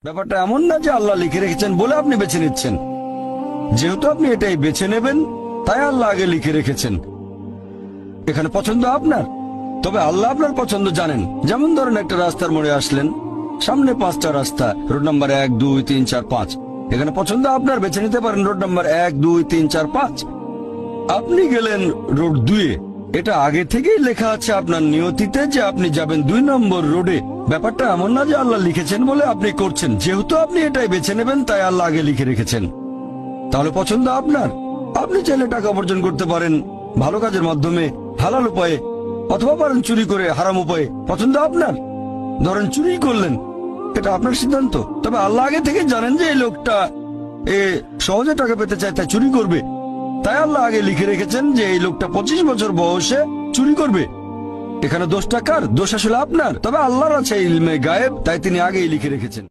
ব্যাপারটা এমন না যে আল্লাহ লিখে রেখেছেন বলে আপনি বেছে নিচ্ছেন। যেহেতু আপনি এটাই বেছে নেবেন, তাই আল্লাহ আগে লিখে রেখেছেন। এখানে পছন্দ আপনার, তবে আল্লাহ আপনার পছন্দ জানেন। যেমন ধরেন একটা রাস্তার মোড়ে আসলেন, সামনে 5টা রাস্তা, রোড নাম্বার 1, 2, 3, 4, 5। এখানে পছন্দ আপনার, বেছে নিতে পারেন রোড নাম্বার 1, 2, 3, 4, 5। আপনি গেলেন রোড 2-এ। এটা আগে থেকেই লেখা আছে আপনার নিয়তিতে যে আপনি যাবেন 2 নম্বর রোডে। ব্যাপারটা এমন না যে আল্লাহ লিখেছেন বলে আপনি করছেন। যেহেতু আপনি এটাই বেছে নেবেন, তাই আল্লাহ আগে লিখে রেখেছেন। তাহলে পছন্দ আপনার। আপনি চাইলে টাকা উপার্জন করতে পারেন ভালো কাজের মাধ্যমে, হালাল উপায়ে, অথবা পারেন চুরি করে হারাম উপায়ে। পছন্দ আপনার। ধরেন চুরি করলেন, এটা আপনার সিদ্ধান্ত। তবে আল্লাহ আগে থেকে জানেন যে এই লোকটা সহজে টাকা পেতে চায়, তাই চুরি করবে। তাই আল্লাহ আগে লিখে রেখেছেন যে এই লোকটা 25 বছর বয়সে চুরি করবে। এখানে দোষটা কার? দোষ আসলে আপনার। তবে আল্লাহর আছে ইলমে গায়েব, তাই তিনি আগেই লিখে রেখেছেন।